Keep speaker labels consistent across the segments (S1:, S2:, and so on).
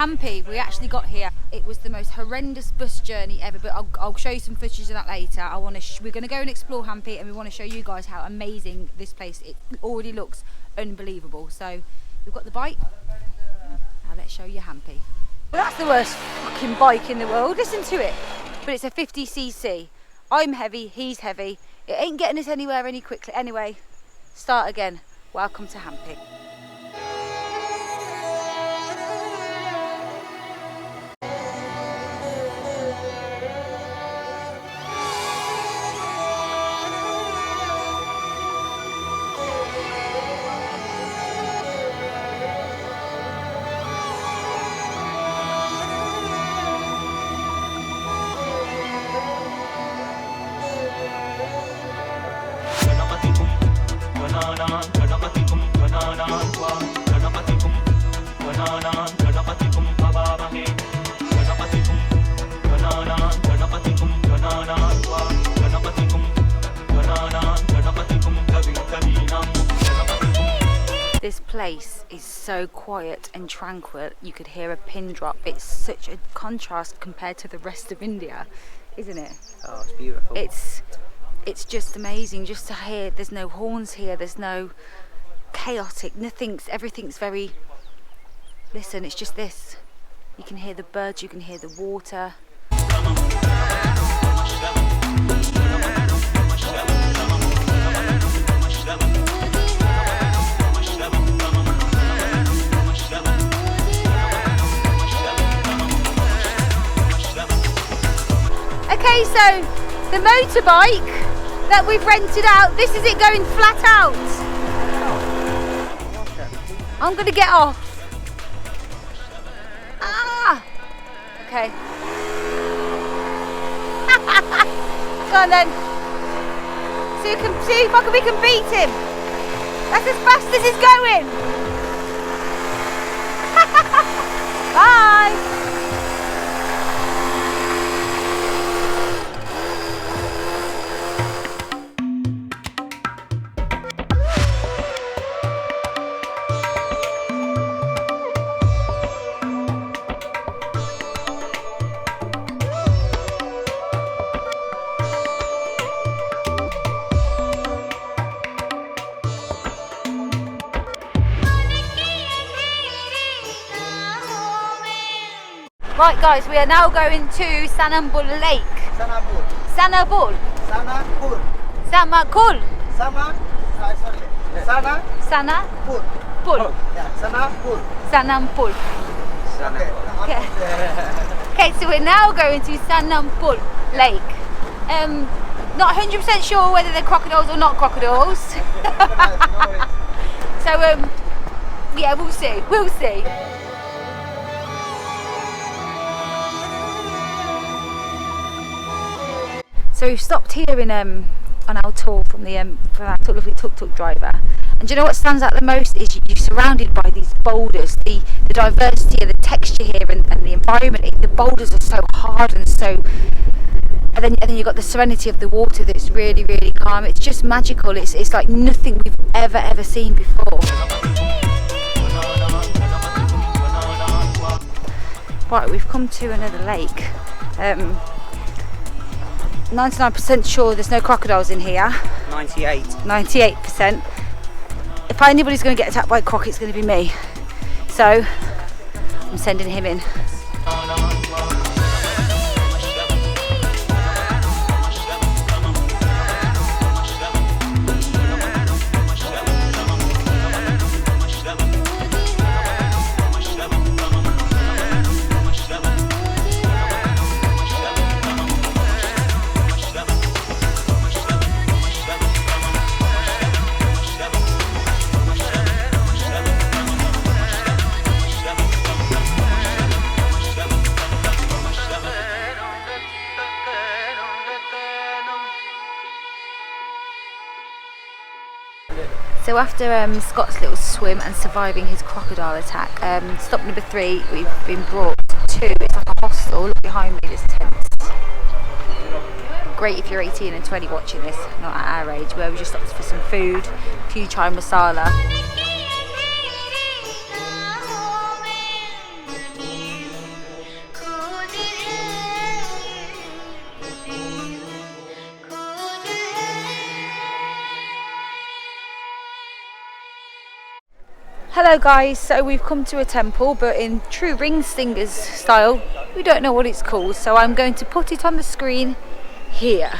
S1: Hampi, we actually got here. It was the most horrendous bus journey ever, but I'll show you some footage of that later. We're going to go and explore Hampi, and we want to show you guys how amazing this place is. It already looks unbelievable. So we've got the bike. Now let's show you Hampi. Well, that's the worst fucking bike in the world. Listen to it. But it's a 50cc. I'm heavy, he's heavy. It ain't getting us anywhere any quickly. Anyway, start again. Welcome to Hampi. This place is so quiet and tranquil, you could hear a pin drop. It's such a contrast compared to the rest of India, isn't it?
S2: Oh, it's beautiful.
S1: It's just amazing just to hear. There's no horns here, there's no chaotic, everything's very, listen, it's just this. You can hear the birds, you can hear the water. Okay, so the motorbike that we've rented out, this is it going flat out. I'm gonna get off. Ah! Okay. Go on then. See if we can beat him. That's as fast as he's going. Bye. Right guys, we are now going to Sanambul Lake.
S2: Sanapur.
S1: Sanabul.
S2: Sanapur.
S1: Samakul.
S2: Sanapur.
S1: Pul.
S2: Yeah, Sanapur.
S1: Sanampul.
S2: Okay.
S1: Okay, so we're now going to Sanampul Lake. Not 100% sure whether they're crocodiles or not crocodiles. So yeah, we'll see. We'll see. So we've stopped here in on our tour from our lovely tuk-tuk driver, and do you know what stands out the most is you're surrounded by these boulders, the diversity of the texture here and the environment. The boulders are so hard and so, and then you've got the serenity of the water that's really, really calm. It's just magical. It's like nothing we've ever seen before. Right, we've come to another lake. 99% sure there's no crocodiles in here. 98%. If anybody's going to get attacked by a croc, it's going to be me. So I'm sending him in. So after Scott's little swim and surviving his crocodile attack, stop number 3, we've been brought to, it's like a hostel. Look behind me, this tent. Great if you're 18 and 20 watching this, not at our age, where we just stopped for some food, a few chai masala. Hello guys, so we've come to a temple, but in true ring stingers style, we don't know what it's called, so I'm going to put it on the screen here.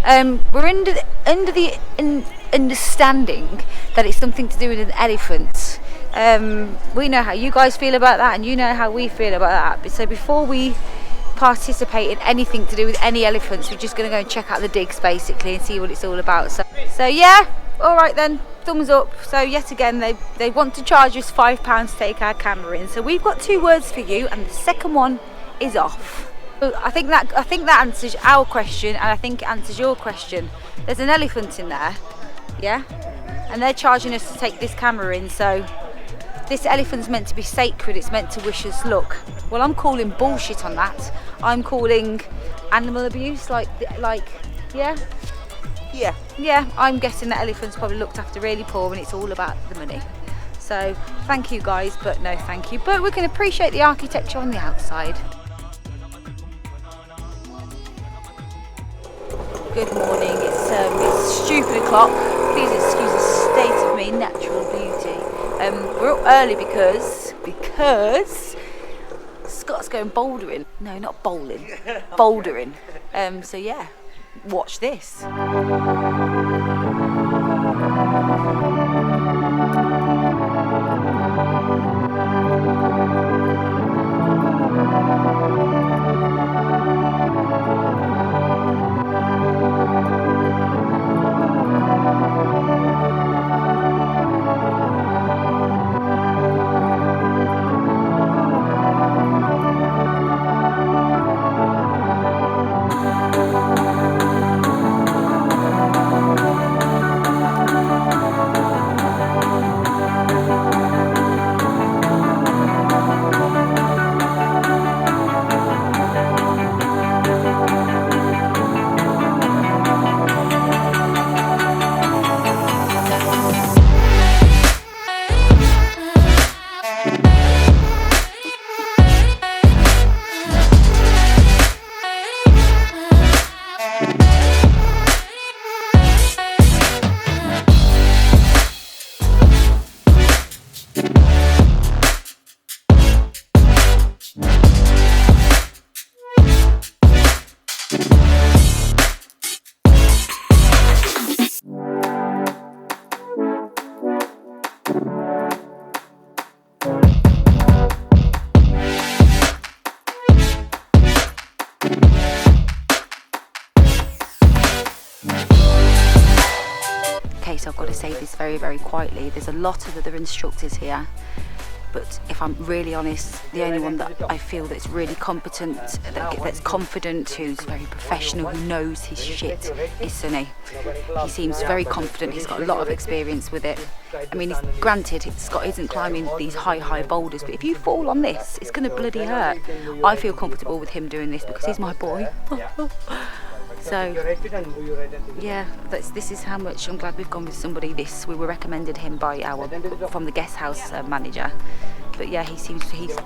S1: We're under the understanding that it's something to do with an elephant. We know how you guys feel about that, and you know how we feel about that. But so before we participate in anything to do with any elephants, we're just going to go and check out the digs basically and see what it's all about. So yeah, all right then, thumbs up. So yet again, they want to charge us £5 to take our camera in. So we've got 2 words for you, and the second one is off. I think that answers our question, and I think it answers your question. There's an elephant in there, yeah, and they're charging us to take this camera in. So this elephant's meant to be sacred. It's meant to wish us luck. Well, I'm calling bullshit on that. I'm calling animal abuse. Yeah. I'm guessing that elephant's probably looked after really poor, and it's all about the money. So thank you guys, but no thank you. But we can appreciate the architecture on the outside. Good morning, it's stupid o'clock. Please excuse the state of me natural beauty. We're up early because Scott's going bouldering. No, not bowling, bouldering. So yeah, watch this. So I've got to say this very, very quietly. There's a lot of other instructors here, but if I'm really honest, the only one that I feel that's really competent, that's confident, who's very professional, who knows his shit, is Sunny. He seems very confident. He's got a lot of experience with it. I mean, granted, Scott isn't climbing these high boulders, but if you fall on this, it's going to bloody hurt. I feel comfortable with him doing this because he's my boy. So yeah, this is how much I'm glad we've gone with somebody this. We were recommended him by from the guest house manager. But yeah, he's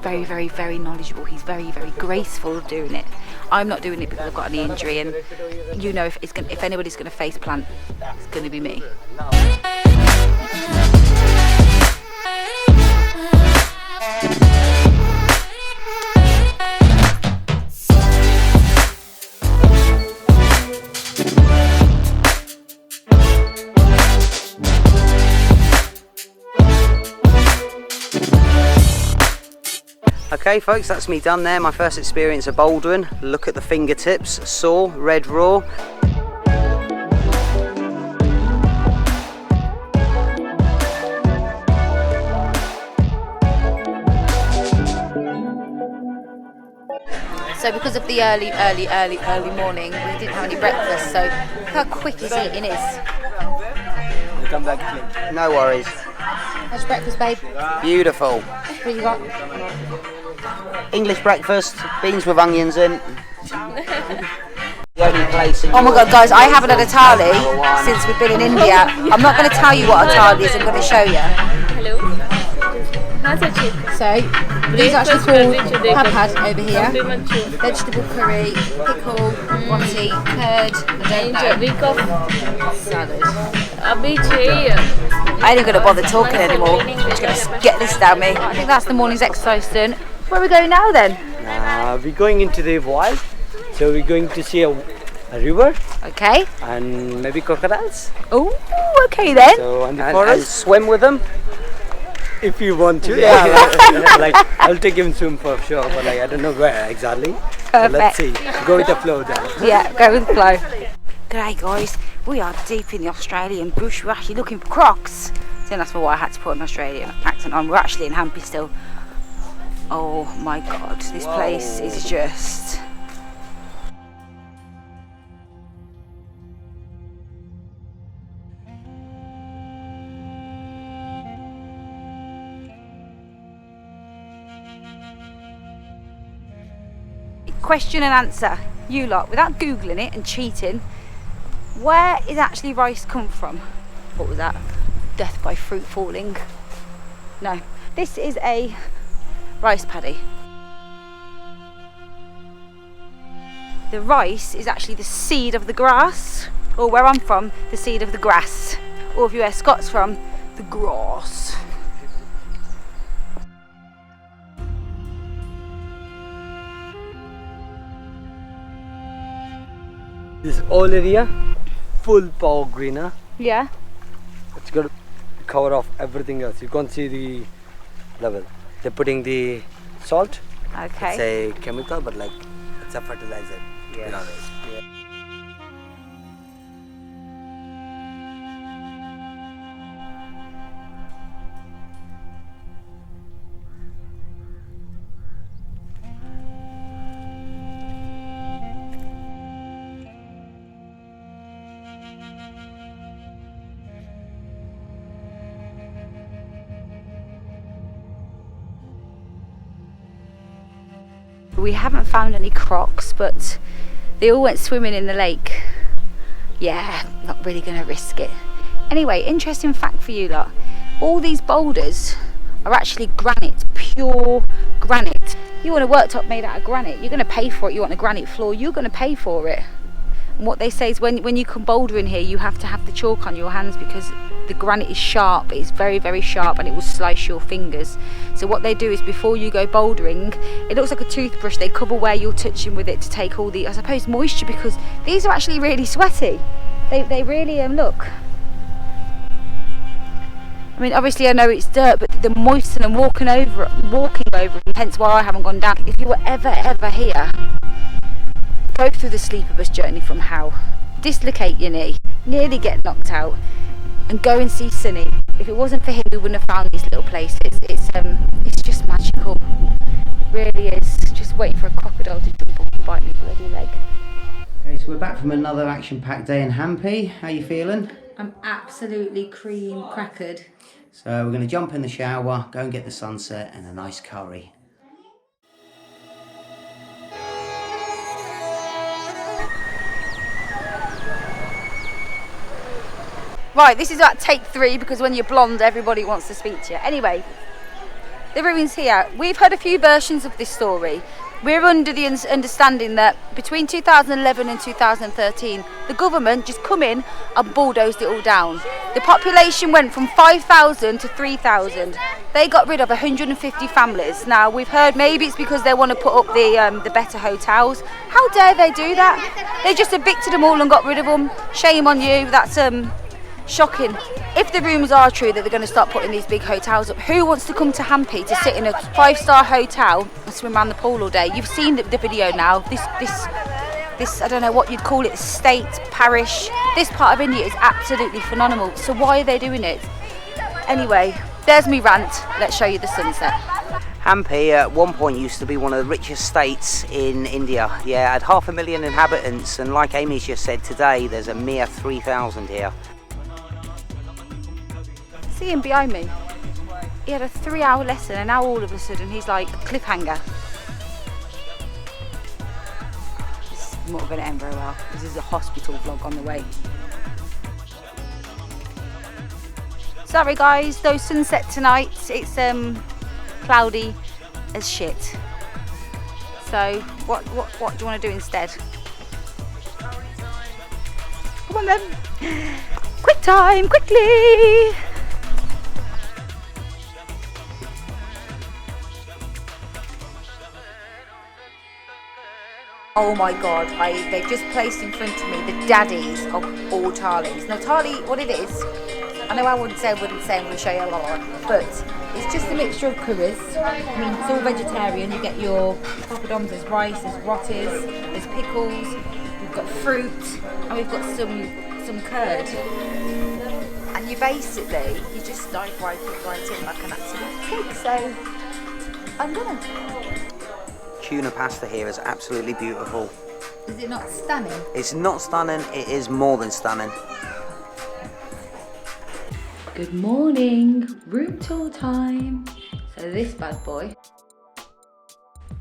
S1: very, very, very knowledgeable. He's very, very graceful of doing it. I'm not doing it because I've got any injury, and you know, if anybody's going to face plant, it's going to be me.
S3: Okay folks, that's me done there, my first experience of bouldering. Look at the fingertips, sore, red raw.
S1: So because of the early morning, we didn't have any breakfast, so look how quick his eating is.
S3: Come back. No worries.
S1: How's your breakfast, babe?
S3: Beautiful.
S1: What you got?
S3: English breakfast, beans with onions in.
S1: Oh my god guys, I haven't had a thali since we've been in India. I'm not going to tell you what a thali is, I'm going to show you.
S4: Hello.
S1: So, these are actually called papad over here. Vegetable curry, pickle, roti, curd, I don't know.
S4: Week of
S1: Salad.
S4: अभी 6
S1: I ain't gonna bother talking anymore. I'm just gonna get this down me. I think that's the morning's exercise done. Where are we going now then?
S4: We're going into the wild, so we're going to see a river.
S1: Okay.
S4: And maybe crocodiles.
S1: Oh, okay then.
S4: So and
S3: swim with them.
S4: if you want to. Yeah, like I'll take him swim for sure, but like I don't know where exactly. So let's see. Go with the flow then.
S1: Yeah, go with the flow. G'day guys, we are deep in the Australian bush. We're actually looking for crocs. So that's why I had to put an Australian accent on. We're actually in Hampi still. Oh my god, this place is just... Question and answer, you lot, without googling it and cheating, where is actually rice come from? What was that? Death by fruit falling? No, this is a rice paddy. The rice is actually the seed of the grass, or where I'm from, the seed of the grass, or if you're where Scott's from, the grass.
S4: This whole area, full power greener.
S1: Yeah.
S4: It's going to cover off everything else. You can't see the level. They're putting the salt.
S1: Okay.
S4: It's a chemical, but like it's a fertilizer.
S3: Yes.
S4: Yeah.
S1: We haven't found any crocs, but they all went swimming in the lake. Yeah, not really gonna risk it. Anyway, interesting fact for you lot. All these boulders are actually granite, pure granite. You want a worktop made out of granite, you're gonna pay for it. You want a granite floor, you're gonna pay for it. And what they say is when you come boulder in here, you have to have the chalk on your hands because the granite is sharp. It's very, very sharp and it will slice your fingers. So what they do is before you go bouldering, it looks like a toothbrush. They cover where you're touching with it to take all the, I suppose, moisture, because these are actually really sweaty. They really look. I mean, obviously I know it's dirt, but they're moist and I'm walking over them, hence why I haven't gone down. If you were ever here, go through the sleeper bus journey from Howe, dislocate your knee, nearly get knocked out, and go and see Sunny. If it wasn't for him, we wouldn't have found these little places. It's just magical. It really is. Just waiting for a crocodile to jump up and bite me bloody leg.
S3: Okay, so we're back from another action-packed day in Hampi. How you feeling?
S1: I'm absolutely cream crackered.
S3: So we're going to jump in the shower, go and get the sunset and a nice curry.
S1: Right, this is about take 3 because when you're blonde, everybody wants to speak to you. Anyway, the ruins here. We've heard a few versions of this story. We're under the understanding that between 2011 and 2013, the government just come in and bulldozed it all down. The population went from 5,000 to 3,000. They got rid of 150 families. Now, we've heard maybe it's because they want to put up the better hotels. How dare they do that? They just evicted them all and got rid of them. Shame on you. That's shocking. If the rumours are true that they're going to start putting these big hotels up, who wants to come to Hampi to sit in a 5-star hotel and swim around the pool all day? You've seen the video now. This I don't know what you'd call it, state, parish. This part of India is absolutely phenomenal. So why are they doing it? Anyway, there's me rant. Let's show you the sunset.
S3: Hampi at one point used to be one of the richest states in India. Yeah, it had 500,000 inhabitants, and like Amy's just said, today there's a mere 3,000 here.
S1: See him behind me? He had a 3-hour lesson and now all of a sudden he's like cliffhanger. This is not going to end very well. This is a hospital vlog on the way. Sorry guys, though sunset tonight, it's cloudy as shit. So what do you want to do instead? Come on then. Quick time, quickly. Oh my god, they've just placed in front of me the daddies of all Charlies. Now Charlie, what it is, I know I wouldn't say I'm going to show you a lot, but it's just a mixture of curries. I mean, it's all vegetarian. You get your poppadoms, there's rice, there's rotters, there's pickles, we've got fruit, and we've got some curd. And you basically, you just dive right in like an absolute pig, so I'm gonna.
S3: Tuna pasta here is absolutely beautiful.
S1: Is it not stunning?
S3: It's not stunning, it is more than stunning.
S1: Good morning, room tour time. So this bad boy,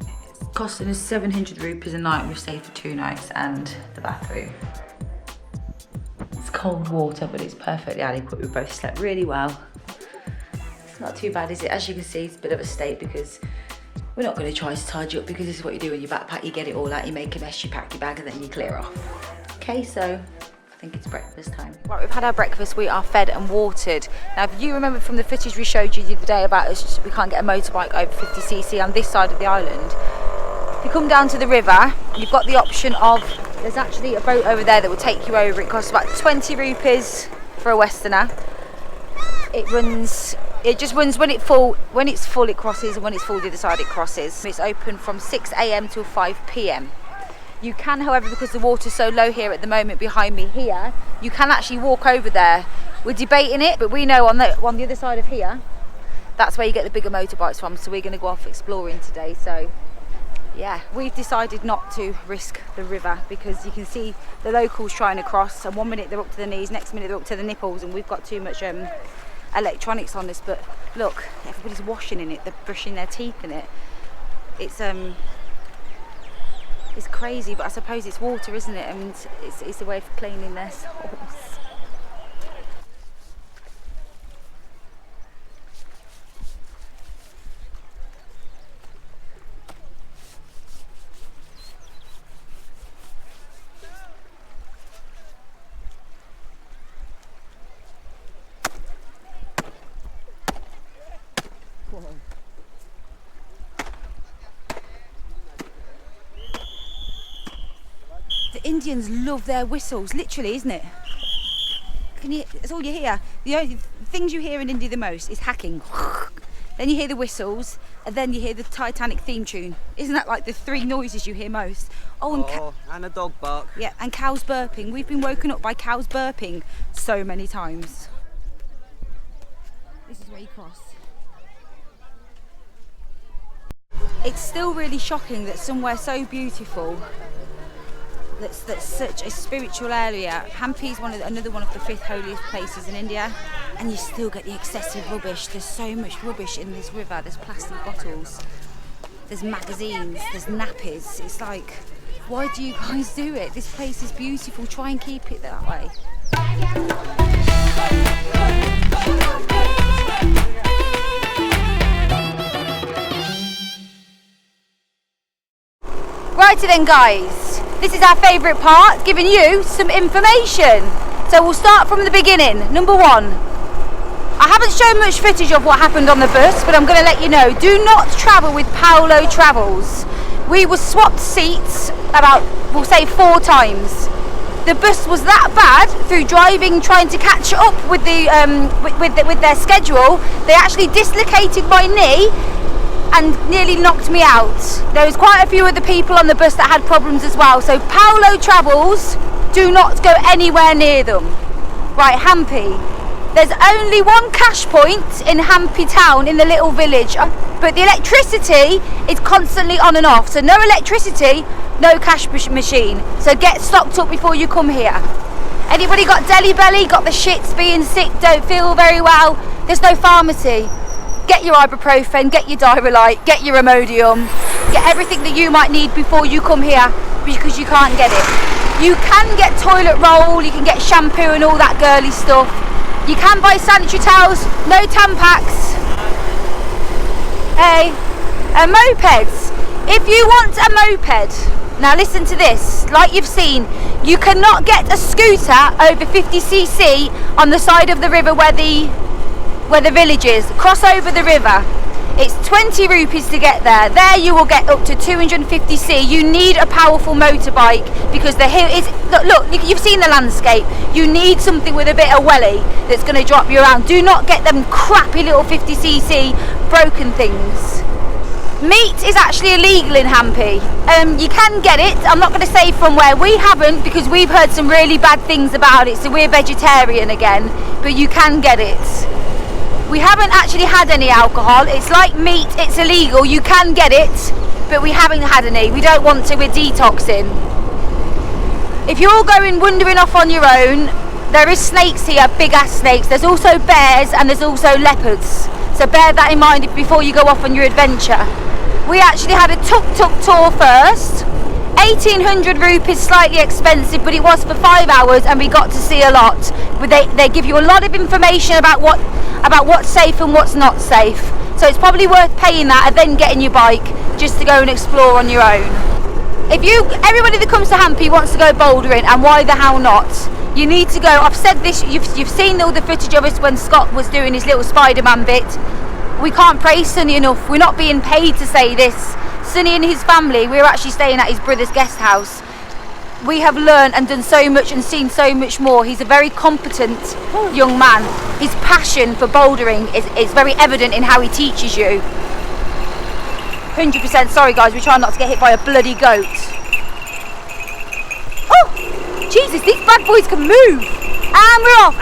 S1: it's costing us 700 rupees a night. We've stayed for 2 nights and the bathroom. It's cold water, but it's perfectly adequate. We both slept really well. It's not too bad, is it? As you can see, it's a bit of a state because we're not going to try to tidy up, because this is what you do in your backpack. You get it all out, you make a mess, you pack your bag, and then you clear off. Okay, so I think it's breakfast time. Right, we've had our breakfast, we are fed and watered. Now, if you remember from the footage we showed you the other day about us, we can't get a motorbike over 50cc on this side of the island. If you come down to the river, you've got the option of, there's actually a boat over there that will take you over. It costs about 20 rupees for a Westerner. It just runs when it's full it crosses, and when it's full the other side it crosses. It's open from 6 AM till 5 PM. You can, however, because the water's so low here at the moment behind me here, you can actually walk over there. We're debating it, but we know on the other side of here, that's where you get the bigger motorbikes from, so we're going to go off exploring today. So yeah, we've decided not to risk the river, because you can see the locals trying to cross, and 1 minute they're up to the knees, next minute they're up to the nipples, and we've got too much electronics on this. But look, everybody's washing in it, they're brushing their teeth in it. It's crazy, but I suppose it's water, isn't it? And it's a way of cleaning their souls. The Indians love their whistles, literally, isn't it? That's all you hear. The only things you hear in India the most is hacking. Then you hear the whistles, and then you hear the Titanic theme tune. Isn't that like the 3 noises you hear most?
S3: And a dog bark.
S1: Yeah, and cows burping. We've been woken up by cows burping so many times. This is where you cross. It's still really shocking that somewhere so beautiful, that's such a spiritual area. Hampi is another one of the 5th holiest places in India, and you still get the excessive rubbish. There's so much rubbish in this river. There's plastic bottles, there's magazines, there's nappies. It's like, why do you guys do it? This place is beautiful. Try and keep it that way. Righty then, guys, this is our favourite part, giving you some information. So we'll start from the beginning. Number 1, I haven't shown much footage of what happened on the bus, but I'm going to let you know, do not travel with Paolo Travels. We were swapped seats about, we'll say 4 times. The bus was that bad through driving, trying to catch up with with their schedule. They actually dislocated my knee and nearly knocked me out. There was quite a few other people on the bus that had problems as well. So Paolo Travels, do not go anywhere near them. Right, Hampi. There's only 1 cash point in Hampi town, in the little village, but the electricity is constantly on and off. So no electricity, no cash machine. So get stocked up before you come here. Anybody got deli belly, got the shits, being sick, don't feel very well? There's no pharmacy. Get your ibuprofen, get your Diarrhelite, get your Imodium, get everything that you might need before you come here, because you can't get it. You can get toilet roll, you can get shampoo and all that girly stuff. You can buy sanitary towels, no Tampax. Hey, and mopeds. If you want a moped, now listen to this, like you've seen, you cannot get a scooter over 50cc on the side of the river where the village is. Cross over the river. It's 20 rupees to get there. There you will get up to 250c. You need a powerful motorbike because the hill is, look, you've seen the landscape. You need something with a bit of welly that's going to drop you around. Do not get them crappy little 50cc broken things. Meat is actually illegal in Hampi. You can get it. I'm not going to say from where. We haven't, because we've heard some really bad things about it, so we're vegetarian again, but you can get it. We haven't actually had any alcohol. It's like meat, it's illegal. You can get it, but we haven't had any. We don't want to, we're detoxing. If you're going wandering off on your own, there is snakes here, big ass snakes. There's also bears and there's also leopards. So bear that in mind before you go off on your adventure. We actually had a tuk-tuk tour first. 1800 rupees, slightly expensive, but it was for 5 hours and we got to see a lot. They give you a lot of information about what's safe and what's not safe. So it's probably worth paying that and then getting your bike just to go and explore on your own. Everybody that comes to Hampi wants to go bouldering, and why the hell not? You need to go. I've said this, you've seen all the footage of us when Scott was doing his little Spider-Man bit. We can't praise Sonny enough. We're not being paid to say this. Sonny and his family, we're actually staying at his brother's guest house. We have learned and done so much and seen so much more. He's a very competent young man. His passion for bouldering is very evident in how he teaches you. 100%. Sorry guys, we're trying not to get hit by a bloody goat. Oh, Jesus, these bad boys can move. And we're off.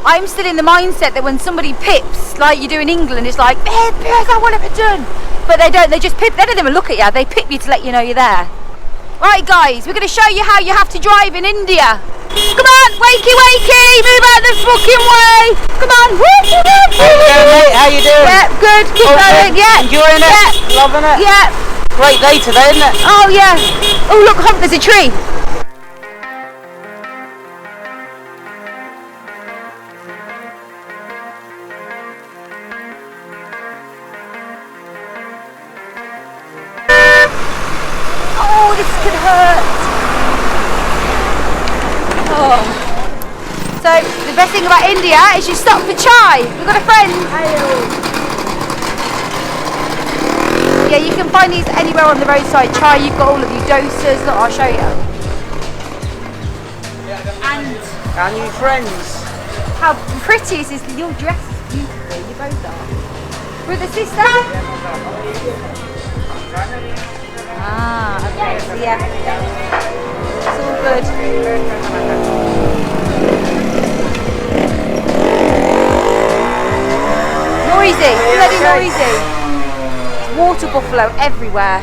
S1: I'm still in the mindset that when somebody pips, like you do in England, it's like, bears, I want to be done. But they don't, they just pip, they don't even look at you, they pip you to let you know you're there. Right guys, we're going to show you how you have to drive in India. Come on, wakey, move out the fucking way. Come on.
S3: How you doing?
S1: Yeah, good, keep going, yeah.
S3: Enjoying it?
S1: Yeah.
S3: Loving it?
S1: Yeah.
S3: Great day today, isn't it?
S1: Oh yeah. Oh look, there's a tree. Oh, this could hurt. Oh. So the best thing about India is you stop for chai. We've got a friend. Yeah, you can find these anywhere on the roadside. Chai, you've got all of these doses. Look, I'll show you. And
S3: Our new friends.
S1: how pretty is this? Your dress is beautiful. You both are. Brother, sister? Ah, okay. So yeah, it's all good. Noisy, bloody noisy. Water buffalo everywhere.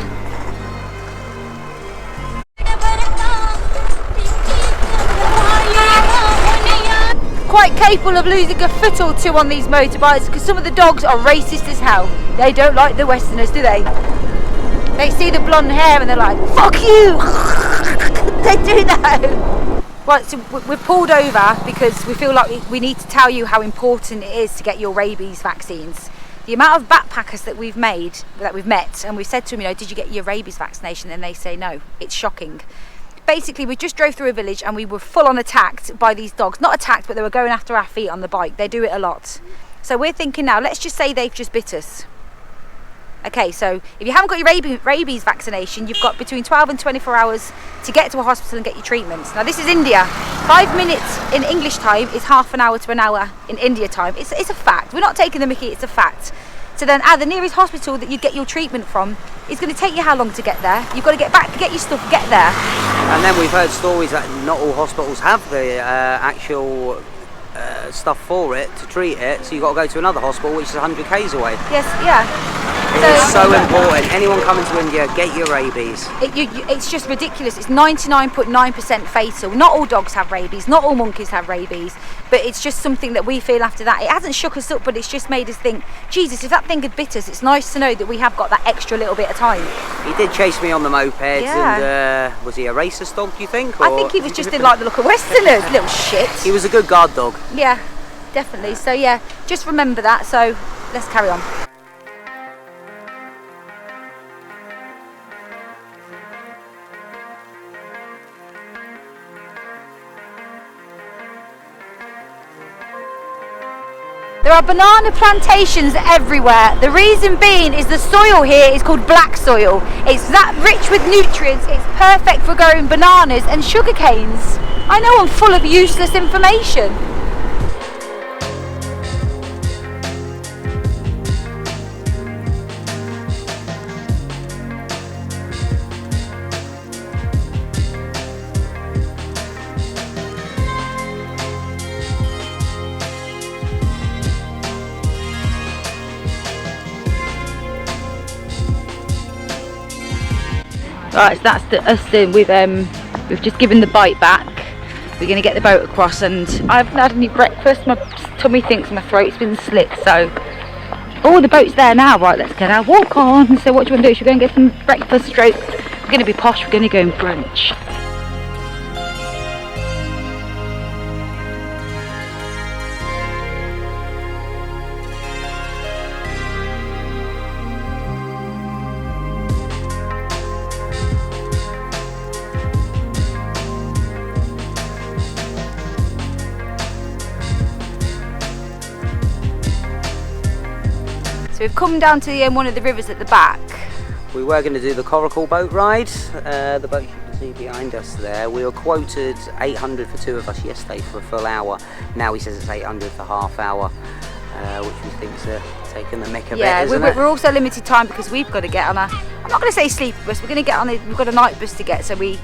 S1: Quite capable of losing a foot or two on these motorbikes because some of the dogs are racist as hell. They don't like the Westerners, do they? They see the blonde hair and they're like, fuck you! They do that! Right, so we've pulled over because we feel like we need to tell you how important it is to get your rabies vaccines. The amount of backpackers that we've met, and we've said to them, did you get your rabies vaccination? And they say no. It's shocking. Basically, we just drove through a village and we were full on attacked by these dogs. Not attacked, but they were going after our feet on the bike. They do it a lot. So we're thinking now, let's just say they've just bit us. Okay, so if you haven't got your rabies vaccination, you've got between 12 and 24 hours to get to a hospital and get your treatments. Now this is India. 5 minutes in English time is half an hour to an hour in India time. It's a fact. We're not taking the mickey, it's a fact. So then the nearest hospital that you get your treatment from is going to take you how long to get there? You've got to get back, get your stuff, get there.
S3: And then we've heard stories that not all hospitals have the actual stuff for it to treat it, so you've got to go to another hospital which is 100 k's away.
S1: Yes, yeah.
S3: It's so important. Anyone coming to India, get your rabies.
S1: It's just ridiculous. It's 99.9% fatal. Not all dogs have rabies, not all monkeys have rabies, but it's just something that we feel after that. It hasn't shook us up, but it's just made us think, Jesus, if that thing had bit us, it's nice to know that we have got that extra little bit of time.
S3: He did chase me on the moped,
S1: Yeah.
S3: and was he a racist dog, do you think?
S1: I think he was just didn't like the look of Westerners, little shit.
S3: He was a good guard dog.
S1: Yeah, definitely. So yeah, just remember that. So let's carry on. There There are banana plantations everywhere. The reason being is the soil here is called black soil. It's that rich with nutrients, it's perfect for growing bananas and sugar canes. I know I'm full of useless information. Right, so that's us then. We've just given the bite back. We're going to get the boat across, and I haven't had any breakfast. My tummy thinks my throat's been slit, so... Oh, the boat's there now. Right, let's get our walk on. So what do you want to do? Should we go and get some breakfast straight? We're going to be posh, we're going to go and brunch. So we've come down to one of the rivers at the back.
S3: We were going to do the coracle boat ride, the boat you can see behind us there. We were quoted 800 for two of us yesterday for a full hour. Now he says it's 800 for half hour, which we think's taking the mick a bit, isn't it?
S1: We're also limited time because we've got to get on a, I'm not going to say sleeper bus, we're going to get on we've got a night bus to get, so we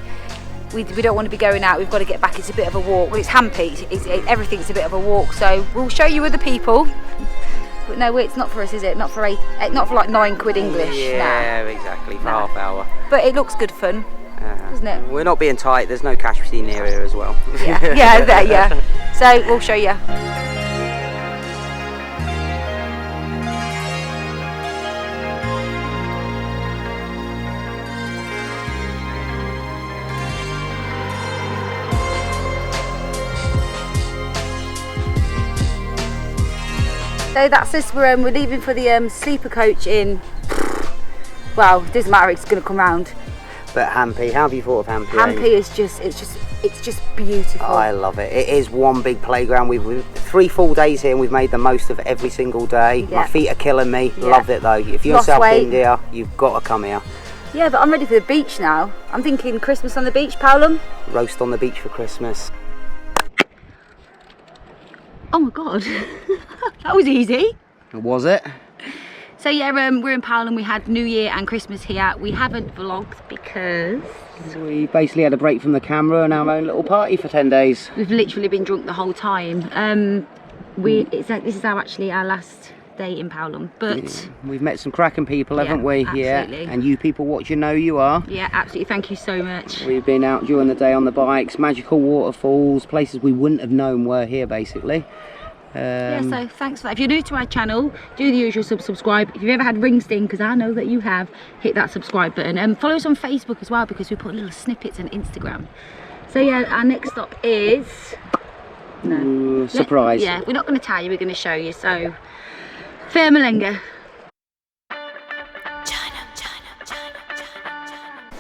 S1: don't want to be going out, we've got to get back. It's a bit of a walk. Well, it's Hampi, everything's a bit of a walk, so we'll show you other people. But no, it's not for us, is it? Not for like £9 English.
S3: Yeah, exactly, for half hour.
S1: But it looks good fun, doesn't it?
S3: We're not being tight, there's no cash machine near here as well.
S1: Yeah. So we'll show you. So that's us, we're leaving for the sleeper coach in, well, it doesn't matter, it's going to come round.
S3: But Hampi, how have you thought of Hampi?
S1: Hampi is just, it's just beautiful.
S3: Oh, I love it. It is one big playground. We've 3 full days here and we've made the most of every single day.
S1: Yeah.
S3: My feet are killing me.
S1: Yeah.
S3: Loved it though. If you're
S1: Lost
S3: South
S1: weight.
S3: India, you've got to come here.
S1: Yeah, but I'm ready for the beach now. I'm thinking Christmas on the beach, Paolum.
S3: Roast on the beach for Christmas.
S1: Oh my God, that was easy.
S3: Was it?
S1: So yeah, we're in Paolum. We had New Year and Christmas here. We haven't vlogged because
S3: We basically had a break from the camera and our own little party for 10 days.
S1: we've literally been drunk the whole time. This is actually our last day in Paolum, but
S3: We've met some cracking people, haven't we?
S1: absolutely.
S3: Yeah, and you people watching know you are.
S1: yeah, absolutely. Thank you so much.
S3: We've been out during the day on the bikes, magical waterfalls, places we wouldn't have known were here basically.
S1: Yeah, so thanks for that. If you're new to our channel, do the usual subscribe. If you've ever had ring sting, because I know that you have, hit that subscribe button. And follow us on Facebook as well, because we put little snippets on Instagram. So yeah, our next stop is...
S3: Surprise.
S1: Yeah, we're not going to tell you, we're going to show you. So, Fermalenga.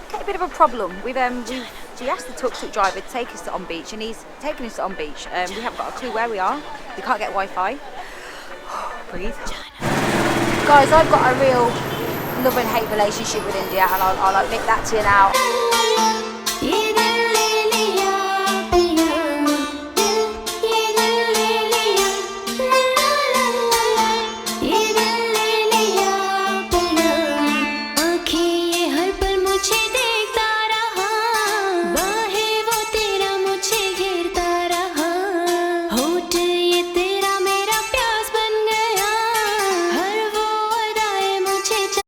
S1: Got a bit of a problem. We asked the tuk-tuk driver to take us to On Beach, and he's taken us to On Beach. We haven't got a clue where we are. We can't get Wi-Fi. Breathe. Guys, I've got a real love and hate relationship with India, and I'll admit that to you now.